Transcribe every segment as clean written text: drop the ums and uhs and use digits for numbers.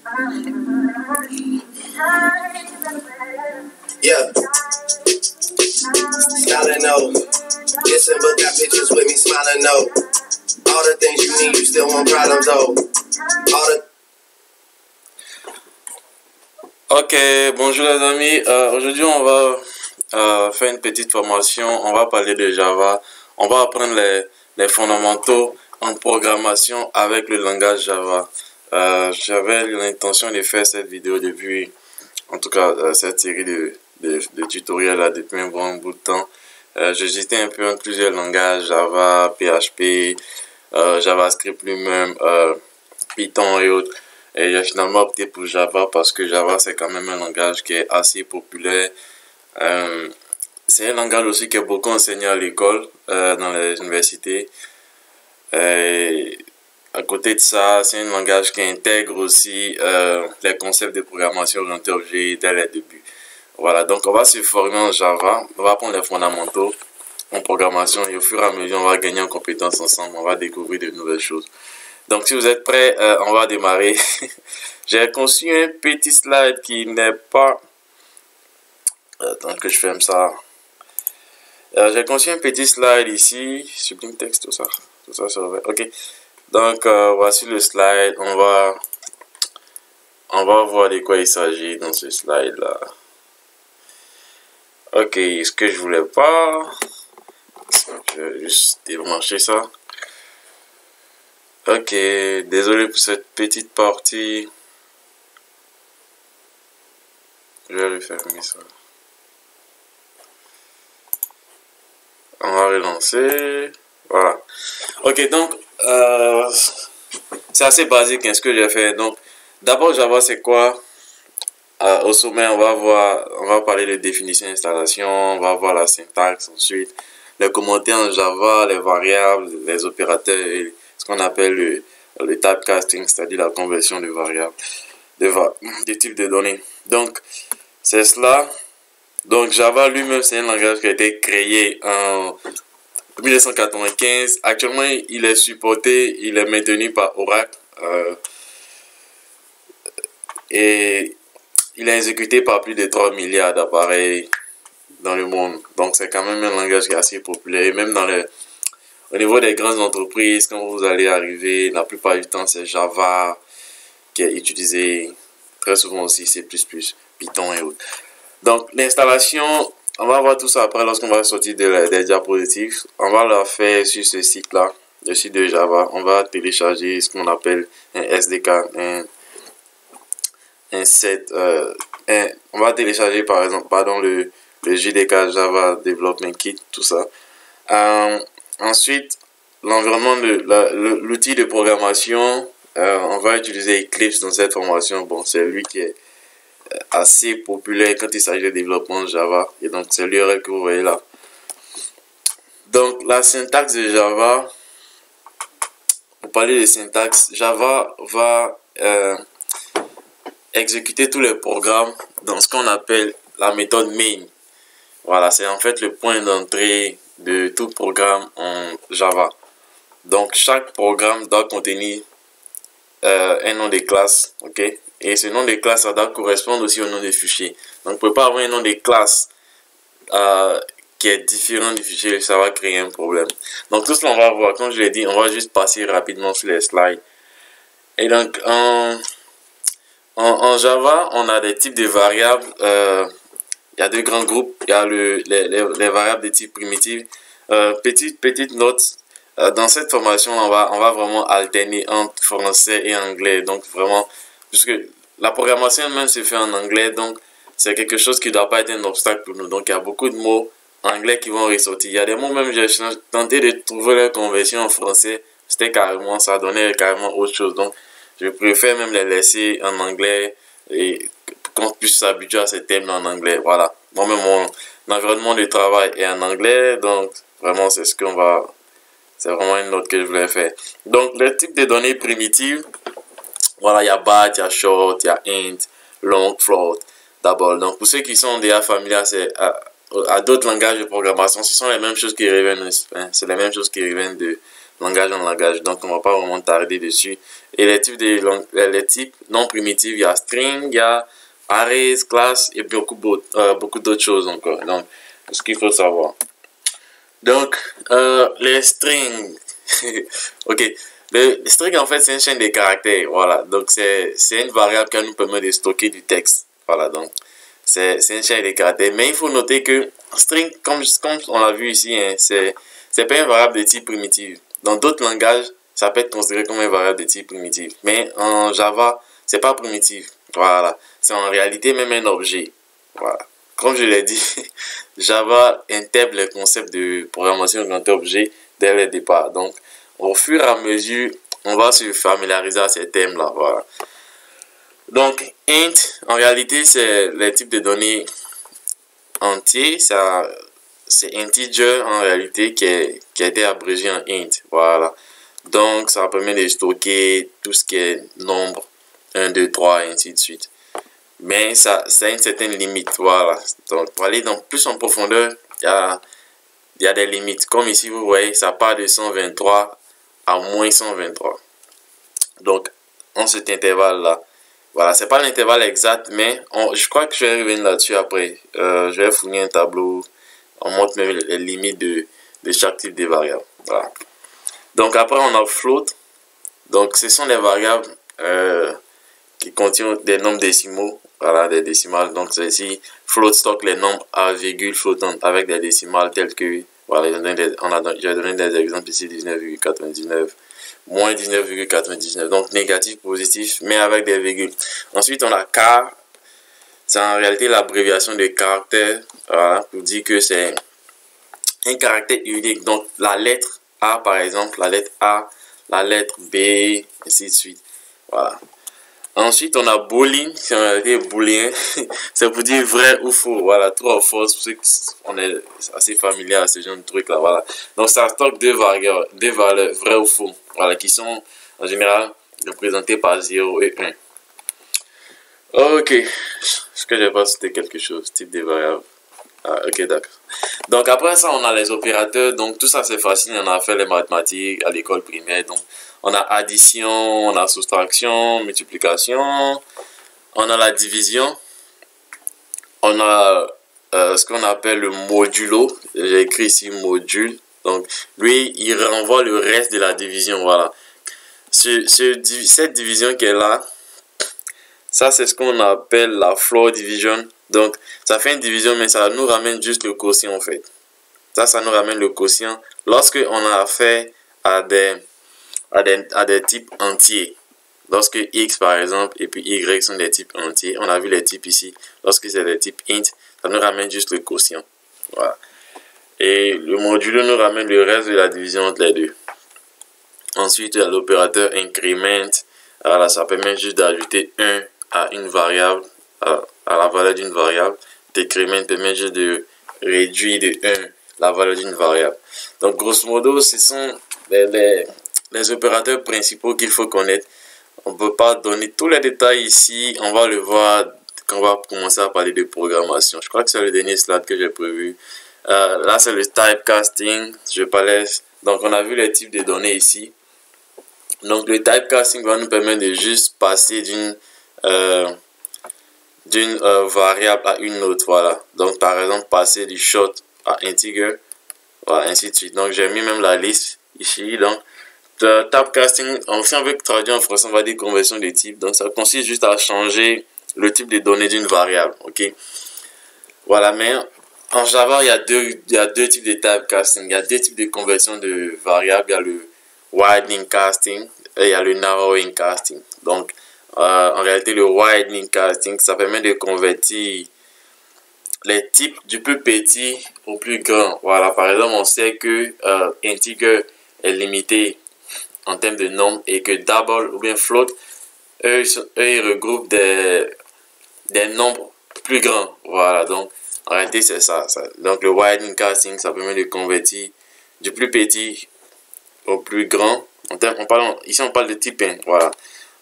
Yeah. Styling no. Kissing but got pictures with me smiling no. All the things you need, you still want problems though. All the Ok, bonjour les amis. Aujourd'hui, on va faire une petite formation. On va parler de Java. On va apprendre les fondamentaux en programmation avec le langage Java. J'avais l'intention de faire cette vidéo depuis, en tout cas, cette série de tutoriels là depuis un bon bout de temps. J'hésitais un peu entre plusieurs langages, Java, PHP, JavaScript lui-même, Python et autres. Et j'ai finalement opté pour Java parce que Java, c'est quand même un langage qui est assez populaire. C'est un langage aussi qui est beaucoup enseigné à l'école, dans les universités. Et à côté de ça, c'est un langage qui intègre aussi les concepts de programmation orientée objet dès les débuts. Voilà, donc on va se former en Java, on va apprendre les fondamentaux en programmation et au fur et à mesure, on va gagner en compétences ensemble, on va découvrir de nouvelles choses. Donc, si vous êtes prêts, on va démarrer. J'ai conçu un petit slide qui n'est pas... Attends que je ferme ça. J'ai conçu un petit slide ici. Sublime texte, tout ça. Tout ça, ça va. Ok. Donc, voici le slide. On va voir de quoi il s'agit dans ce slide-là. Ok, ce que je voulais pas... Je vais juste débrancher ça. Ok, désolé pour cette petite partie. Je vais refermer ça. On va relancer. Voilà. Ok, donc, c'est assez basique hein, ce que j'ai fait. Donc, d'abord, Java, c'est quoi? Au sommet, on va parler de définition d'installation, on va voir la syntaxe ensuite, les commentaires en Java, les variables, les opérateurs et ce qu'on appelle le typecasting, c'est-à-dire la conversion de variables, de types de données. Donc, c'est cela. Donc, Java lui-même, c'est un langage qui a été créé en 1995. Actuellement, il est supporté, il est maintenu par Oracle. Et il est exécuté par plus de 3 milliards d'appareils dans le monde. Donc, c'est quand même un langage qui est assez populaire. Et même au niveau des grandes entreprises, quand vous allez arriver, la plupart du temps, c'est Java qui est utilisé. Très souvent aussi, C++, Python et autres. Donc, l'installation, on va voir tout ça après lorsqu'on va sortir des diapositives. On va la faire sur ce site-là, le site de Java. On va télécharger ce qu'on appelle un SDK, on va télécharger par exemple, le JDK Java Development Kit, tout ça. Ensuite, l'environnement l'outil de programmation, on va utiliser Eclipse dans cette formation. Bon, c'est lui qui est assez populaire quand il s'agit de développement Java. Et donc, c'est l'URL que vous voyez là. Donc, la syntaxe de Java, pour parler de syntaxe, Java va exécuter tous les programmes dans ce qu'on appelle la méthode main. Voilà, c'est en fait le point d'entrée de tout programme en Java. Donc, chaque programme doit contenir un nom de classe, ok? Et ce nom de classe, ça doit correspondre aussi au nom de fichier. Donc, vous ne pouvez pas avoir un nom de classe qui est différent du fichier, ça va créer un problème. Donc, tout cela, on va voir. Comme je l'ai dit, on va juste passer rapidement sur les slides. Et donc, en Java, on a des types de variables. Il y a deux grands groupes. Il y a les variables de type primitif. Petite note. Dans cette formation, on va vraiment alterner entre français et anglais. Donc, vraiment, puisque la programmation même se fait en anglais. Donc, c'est quelque chose qui ne doit pas être un obstacle pour nous. Donc, il y a beaucoup de mots anglais qui vont ressortir. Il y a des mots même, j'ai tenté de trouver leur conversion en français. C'était carrément, ça donnait carrément autre chose. Donc, je préfère même les laisser en anglais et qu'on puisse s'habituer à ces thèmes en anglais. Voilà. Moi-même, mon environnement de travail est en anglais. Donc, vraiment, c'est c'est vraiment une note que je voulais faire. Donc, le type de données primitives, voilà, il y a bat, il y a short, il y a int, long, float, double. Donc, pour ceux qui sont déjà familiers à d'autres langages de programmation, ce sont les mêmes choses qui reviennent, c'est les mêmes choses qui reviennent langage en langage, donc on va pas vraiment tarder dessus. Et les types non primitifs, il y a string, il y a arrays, class et beaucoup d'autres choses encore. Donc, ce qu'il faut savoir. Donc, les strings. Ok. Le string, en fait, c'est une chaîne de caractères. Voilà. Donc, c'est une variable qui nous permet de stocker du texte. Voilà. Donc, c'est une chaîne de caractères. Mais il faut noter que string, comme on l'a vu ici, hein, c'est pas une variable de type primitif. Dans d'autres langages, ça peut être considéré comme une variable de type primitif. Mais en Java, c'est pas primitif. Voilà. C'est en réalité même un objet. Voilà. Comme je l'ai dit, Java intègre le concept de programmation orientée objet dès le départ. Donc, au fur et à mesure, on va se familiariser à ces thèmes-là. Voilà. Donc, int, en réalité, c'est le type de données entier. C'est integer en réalité qui a été abrégé en int. Voilà. Donc, ça permet de stocker tout ce qui est nombre 1, 2, 3, et ainsi de suite. Mais ça a une certaine limite. Voilà. Donc, pour aller dans plus en profondeur, il y a des limites. Comme ici, vous voyez, ça part de 123 à moins 123. Donc, en cet intervalle-là. Voilà, c'est pas l'intervalle exact, mais je crois que je vais revenir là-dessus après. Je vais fournir un tableau. On montre même les limites de chaque type de variable. Voilà. Donc, après, on a float. Donc, ce sont des variables qui contiennent des nombres décimaux. Voilà, des décimales. Donc, ceci, float stocke les nombres à virgule flottantes avec des décimales telles que, voilà, j'ai donné des exemples ici, 19,99, moins 19,99. Donc, négatif, positif, mais avec des virgules. Ensuite, on a car. C'est en réalité l'abréviation de caractère. Voilà, pour dire que c'est un caractère unique. Donc, la lettre A, par exemple, la lettre A, la lettre B, ainsi de suite. Voilà. Ensuite, on a boolean, c'est en réalité booléen, c'est pour dire vrai ou faux, voilà, true or false, pour ceux qui on est assez familier à ce genre de truc là, voilà. Donc, ça stocke deux valeurs, vrai ou faux, voilà, qui sont en général représentées par 0 et 1. Ok, est-ce que j'ai pas cité quelque chose, type de variable? Ah, ok, d'accord. Donc, après ça, on a les opérateurs. Donc, tout ça, c'est facile. On a fait les mathématiques à l'école primaire. Donc, on a addition, on a soustraction, multiplication. On a la division. On a ce qu'on appelle le modulo. J'ai écrit ici module. Donc, lui, il renvoie le reste de la division. Voilà. Cette division qui est là, ça, c'est ce qu'on appelle la floor division. Donc, ça fait une division, mais ça nous ramène juste le quotient, en fait. Ça nous ramène le quotient lorsque on a affaire à des types entiers. Lorsque x, par exemple, et puis y sont des types entiers. On a vu les types ici. Lorsque c'est des types int, ça nous ramène juste le quotient. Voilà. Et le modulo nous ramène le reste de la division entre les deux. Ensuite, il y a l'opérateur increment. Voilà, ça permet juste d'ajouter 1 à une variable, à la valeur d'une variable. Décrément permet juste de réduire de 1 la valeur d'une variable. Donc, grosso modo, ce sont les opérateurs principaux qu'il faut connaître. On ne peut pas donner tous les détails ici. On va le voir quand on va commencer à parler de programmation. Je crois que c'est le dernier slide que j'ai prévu. Là, c'est le typecasting. Je parlais. Donc, on a vu les types de données ici. Donc, le typecasting va nous permettre de juste passer d'une variable à une autre. Voilà. Donc, par exemple, passer du short à integer. Voilà, ainsi de suite. Donc, j'ai mis même la liste ici. Donc, typecasting, si on veut traduire en français, on va dire conversion de type. Donc, ça consiste juste à changer le type de données d'une variable. Ok. Voilà, mais en Java, il y a deux types de typecasting. Il y a deux types de conversion de variables. Il y a le widening casting et il y a le narrowing casting. Donc, en réalité, le widening casting, ça permet de convertir les types du plus petit au plus grand. Voilà, par exemple, on sait que integer est limité en termes de nombre et que double ou bien float, eux ils regroupent des nombres plus grands. Voilà, donc en réalité, c'est ça. Donc, le widening casting, ça permet de convertir du plus petit au plus grand. Ici, on parle de type 1. Voilà.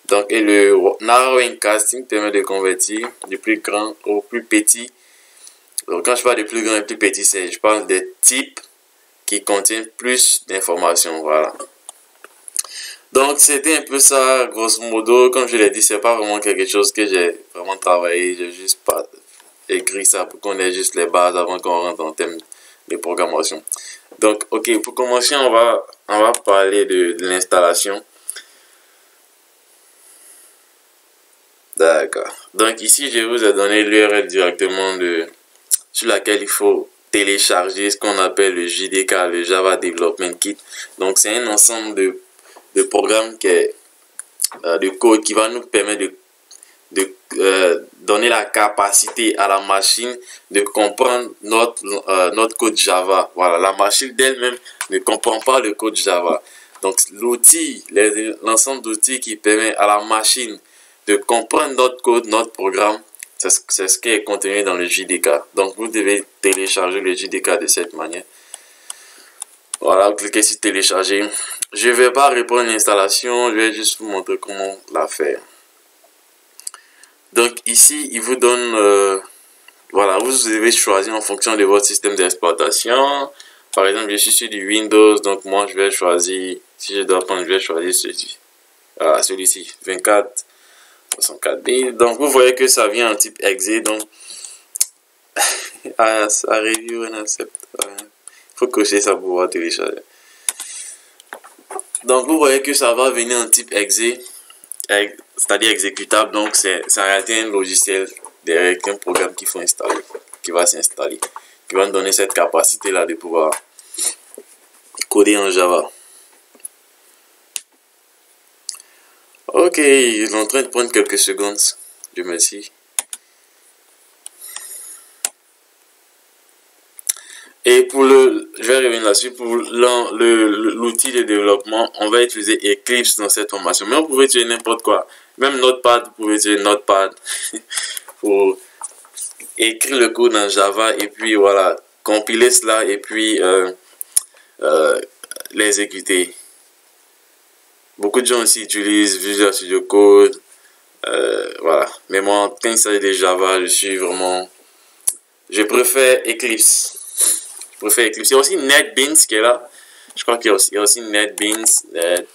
Donc, et le narrowing casting permet de convertir du plus grand au plus petit. Donc, quand je parle de plus grand et plus petit, je parle des types qui contiennent plus d'informations. Voilà. Donc, c'était un peu ça, grosso modo. Comme je l'ai dit, c'est pas vraiment quelque chose que j'ai vraiment travaillé. J'ai juste pas écrit ça pour qu'on ait juste les bases avant qu'on rentre en thème de programmation. Donc, ok, pour commencer, on va parler de l'installation. D'accord. Donc, ici, je vous ai donné l'URL directement sur laquelle il faut télécharger ce qu'on appelle le JDK, le Java Development Kit. Donc, c'est un ensemble de programmes de code qui va nous permettre de donner la capacité à la machine de comprendre notre code Java. Voilà, la machine d'elle-même ne comprend pas le code Java. Donc, l'outil, l'ensemble d'outils qui permet à la machine de comprendre notre code, notre programme, c'est ce qui est contenu dans le JDK. Donc, vous devez télécharger le JDK de cette manière. Voilà, vous cliquez sur télécharger. Je ne vais pas répondre à l'installation, je vais juste vous montrer comment la faire. Donc ici, il vous donne, voilà, vous devez choisir en fonction de votre système d'exploitation. Par exemple, je suis sur du Windows, donc moi je vais choisir, si je dois prendre, je vais choisir celui-ci. Voilà, celui-ci, 24 64 000. Donc vous voyez que ça vient en type exe, donc ça review and accept. Il faut cocher ça pour pouvoir télécharger. Donc vous voyez que ça va venir en type exe, c'est-à-dire exécutable. Donc c'est en réalité un logiciel derrière un programme qu'il faut installer, qui va s'installer, qui va nous donner cette capacité là de pouvoir coder en Java. Ok, il est en train de prendre quelques secondes. Dieu merci. Et pour je vais revenir là-dessus, pour l'outil de développement, on va utiliser Eclipse dans cette formation. Mais on pouvait utiliser n'importe quoi. Même Notepad, vous pouvez utiliser Notepad pour écrire le code en Java et puis voilà, compiler cela et puis l'exécuter. Beaucoup de gens aussi utilisent Visual Studio Code. Voilà. Mais moi, quand il s'agit de Java, je préfère Eclipse. Il y a aussi NetBeans qui est là. Je crois qu'il y a aussi NetBeans. Il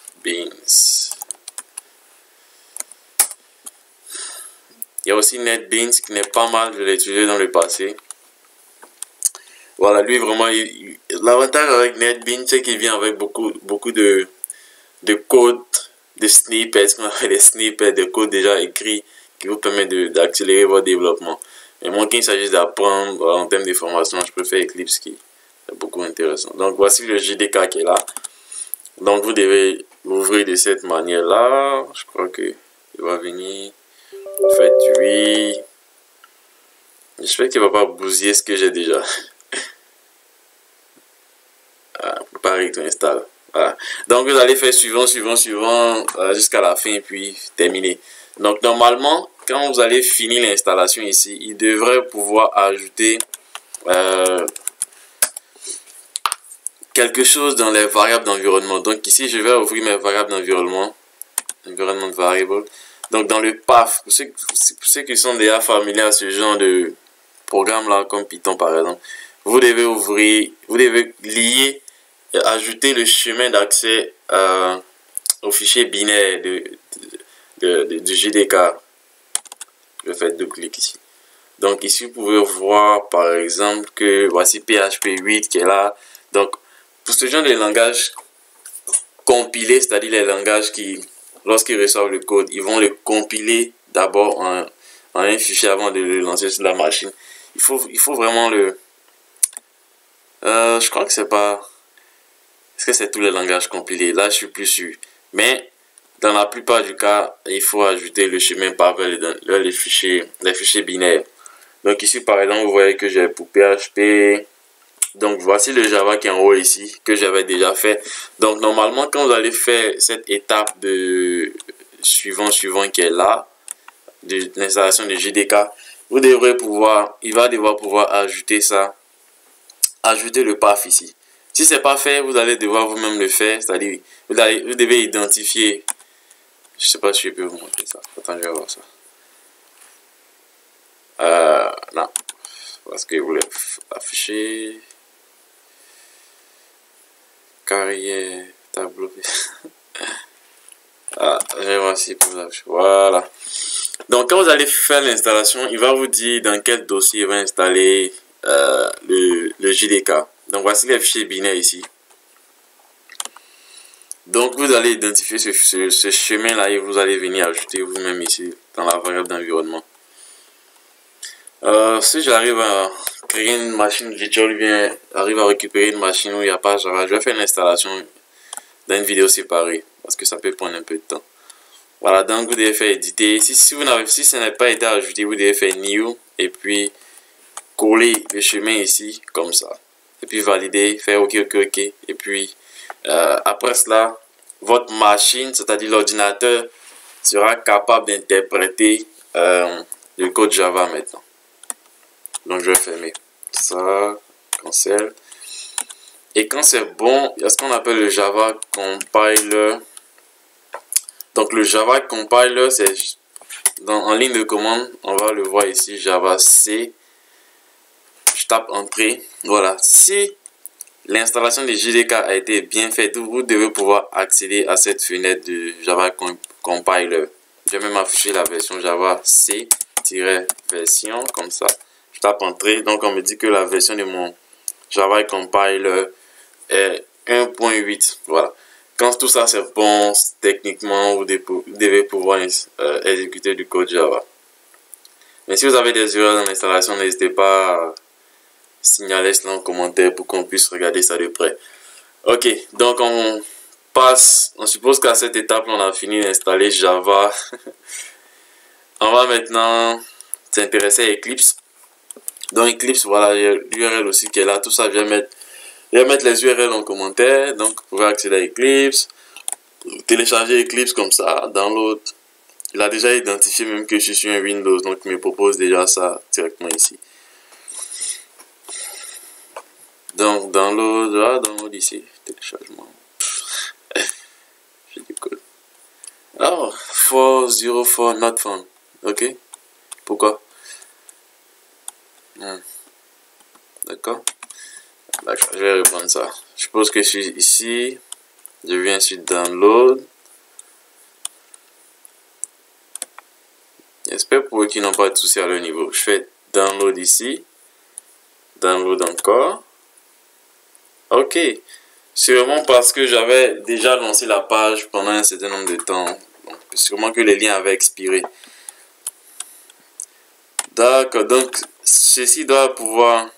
y a aussi NetBeans qui n'est pas mal. Je l'ai utilisé dans le passé. Voilà, lui vraiment, l'avantage avec NetBeans, c'est qu'il vient avec beaucoup de code, de snippets, ce qu'on appelle des snippets de code déjà écrit qui vous permet d'accélérer votre développement. Mais moi, quand il s'agit d'apprendre en termes de formation, je préfère Eclipse qui est beaucoup intéressant. Donc, voici le JDK qui est là. Donc, vous devez l'ouvrir de cette manière-là. Je crois que il va venir. Faites oui. J'espère qu'il ne va pas bousiller ce que j'ai déjà. Pareil, tout installe. Voilà. Donc, vous allez faire suivant jusqu'à la fin et puis terminer. Donc, normalement, quand vous allez finir l'installation ici, il devrait pouvoir ajouter quelque chose dans les variables d'environnement. Donc, ici, je vais ouvrir mes variables d'environnement. Environment variable. Donc, dans le path, pour ceux qui sont déjà familiers à ce genre de programme-là, comme Python par exemple, vous devez lier, ajouter le chemin d'accès au fichier binaire du JDK. Je vais faire deux clics ici. Donc ici, vous pouvez voir par exemple que voici PHP 8 qui est là. Donc, pour ce genre de langage compilé, c'est-à-dire les langages qui, lorsqu'ils reçoivent le code, ils vont le compiler d'abord en un fichier avant de le lancer sur la machine. Il faut vraiment le... je crois que c'est pas... Est-ce que c'est tous les langages compilés? Là, je suis plus sûr. Mais, dans la plupart du cas, il faut ajouter le chemin par vers les fichiers binaires. Donc ici, par exemple, vous voyez que j'ai pour PHP... Donc, voici le Java qui est en haut ici, que j'avais déjà fait. Donc, normalement, quand vous allez faire cette étape de suivant qui est là, de l'installation de JDK, vous devrez pouvoir, il va devoir pouvoir ajouter ça, ajouter le path ici. Si c'est pas fait, vous allez devoir vous-même le faire, c'est-à-dire, vous devez identifier, je sais pas si je peux vous montrer ça. Attends, je vais voir ça. Non, parce que vous voulez afficher carrière tableau. Ah, je vais voir si vous avez... Voilà. Donc, quand vous allez faire l'installation, il va vous dire dans quel dossier il va installer le JDK. Donc, voici les fichiers binaires ici. Donc, vous allez identifier ce chemin-là et vous allez venir ajouter vous-même ici dans la variable d'environnement. Si j'arrive à créer une machine virtuelle, bien, arrive à récupérer une machine où il n'y a pas Java, je vais faire l'installation dans une vidéo séparée parce que ça peut prendre un peu de temps. Voilà, donc vous devez faire éditer. Si ça n'a pas été ajouté, vous devez faire new et puis coller le chemin ici comme ça. Et puis valider, faire OK, OK, OK. Et puis après cela, votre machine, c'est-à-dire l'ordinateur, sera capable d'interpréter le code Java maintenant. Donc je vais fermer ça, cancel. Et quand c'est bon, il y a ce qu'on appelle le Java Compiler. Donc le Java Compiler, c'est en ligne de commande, on va le voir ici, Java C. Je tape entrée. Voilà. Si l'installation de JDK a été bien faite, vous devez pouvoir accéder à cette fenêtre de Java Compiler. Je vais même afficher la version Java C-version comme ça. Je tape entrée. Donc on me dit que la version de mon Java Compiler est 1.8. Voilà. Quand tout ça c'est bon, techniquement, vous devez pouvoir exécuter du code Java. Mais si vous avez des erreurs dans l'installation, n'hésitez pas à signaler cela en commentaire pour qu'on puisse regarder ça de près. Ok, donc on passe, on suppose qu'à cette étape, on a fini d'installer Java. On va maintenant s'intéresser à Eclipse. Dans Eclipse, voilà, il y a l'URL aussi qui est là. Tout ça, je vais mettre les URL en commentaire. Donc, vous pouvez accéder à Eclipse, télécharger Eclipse comme ça, download. Il a déjà identifié même que je suis un Windows, donc il me propose déjà ça directement ici. Donc, download ici, téléchargement. J'ai du code. Alors, 404 not found. Ok. Pourquoi? D'accord. Je vais reprendre ça. Je suppose que je suis ici. Je viens sur download. J'espère pour eux qui n'ont pas de soucis à leur niveau. Je fais download ici. Download encore. Ok. Sûrement parce que j'avais déjà lancé la page pendant un certain nombre de temps. Donc, sûrement que les liens avaient expiré. D'accord. Donc, ceci doit pouvoir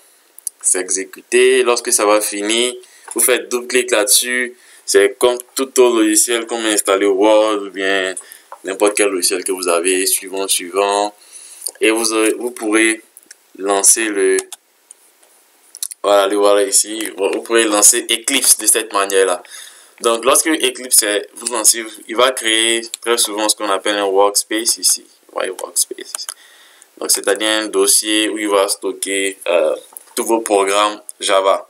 s'exécuter. Lorsque ça va finir, vous faites double-clic là-dessus. C'est comme tout autre logiciel, comme installer Word ou bien n'importe quel logiciel que vous avez, suivant. Et vous pourrez lancer voilà ici, vous pourrez lancer Eclipse de cette manière-là. Donc, lorsque Eclipse vous lancez, il va créer très souvent ce qu'on appelle un workspace ici. Workspace. Donc, c'est-à-dire un dossier où il va stocker tous vos programmes Java.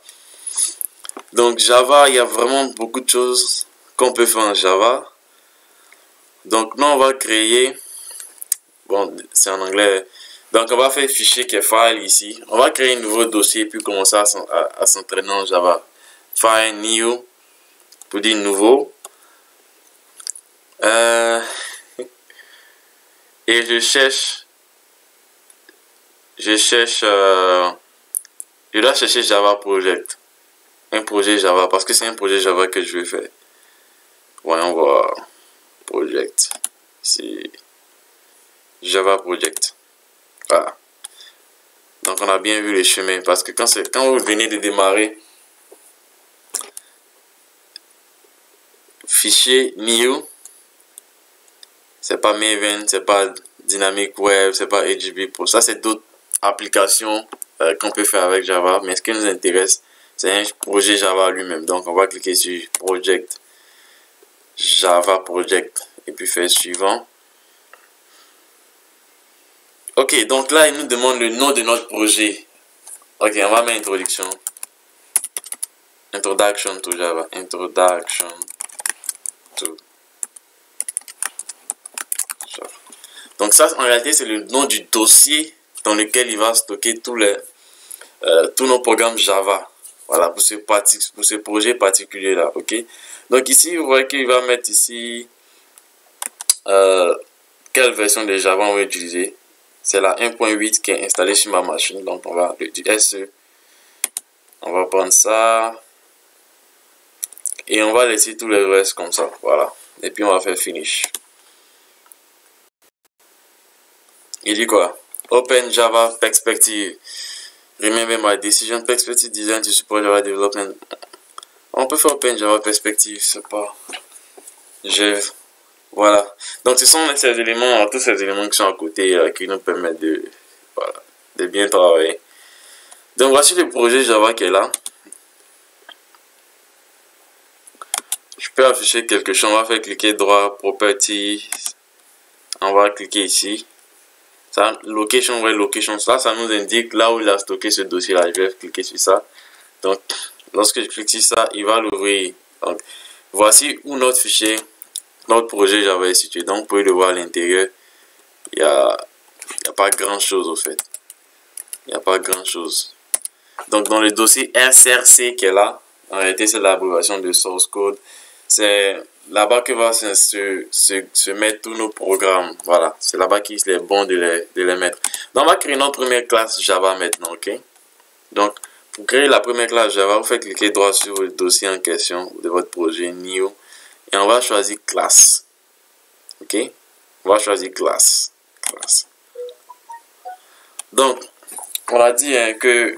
Donc, Java, il y a vraiment beaucoup de choses qu'on peut faire en Java. Donc, nous, on va créer, bon, c'est en anglais. Donc, on va faire fichier qui est file ici. On va créer un nouveau dossier puis commencer à s'entraîner en Java. File new, pour dire nouveau. Et je dois chercher Java Project. Un projet Java, parce que c'est un projet Java que je vais faire. Voyons voir. Project. C'est Java Project. Voilà. Donc on a bien vu les chemins, parce que quand vous venez de démarrer, fichier new, c'est pas Maven, c'est pas Dynamic Web, c'est pas HB Pro. Ça c'est d'autres applications qu'on peut faire avec Java, mais ce qui nous intéresse, c'est un projet Java lui-même. Donc on va cliquer sur Project, Java Project, et puis faire suivant. Ok, donc là, il nous demande le nom de notre projet. Ok, on va mettre introduction. Introduction to Java. Introduction to Java. Donc ça, en réalité, c'est le nom du dossier dans lequel il va stocker tous nos programmes Java. Voilà, pour ce projet particulier là, ok. Donc ici, vous voyez qu'il va mettre ici quelle version de Java on va utiliser. C'est la 1.8 qui est installée sur ma machine. Donc, on va du SE. On va prendre ça. Et on va laisser tout le reste comme ça. Voilà. Et puis, on va faire finish. Il dit quoi? Open Java Perspective. Remember my decision perspective design to support Java development. On peut faire Open Java Perspective, c'est pas... Voilà. Donc, ce sont ces éléments, tous ces éléments qui sont à côté, qui nous permettent de, voilà, de bien travailler. Donc, voici le projet Java qui est là. Je peux afficher quelque chose. On va faire cliquer droit, Property. On va cliquer ici. Ça, location, ouais, location. Ça nous indique là où il a stocké ce dossier-là. Je vais cliquer sur ça. Donc, lorsque je clique sur ça, il va l'ouvrir. Donc, voici où notre fichier, notre projet Java est situé. Donc, vous pouvez le voir à l'intérieur. Il n'y a pas grand-chose, au fait. Il n'y a pas grand-chose. Donc, dans le dossier SRC qui est là, en réalité, c'est l'abréviation de source code. C'est là-bas que va se mettre tous nos programmes. Voilà, c'est là-bas qu'il est bon de les mettre. Donc, on va créer notre première classe Java maintenant, ok? Donc, pour créer la première classe Java, vous faites cliquer droit sur le dossier en question de votre projet New et on va choisir classe. Ok? On va choisir classe. Donc, on a dit que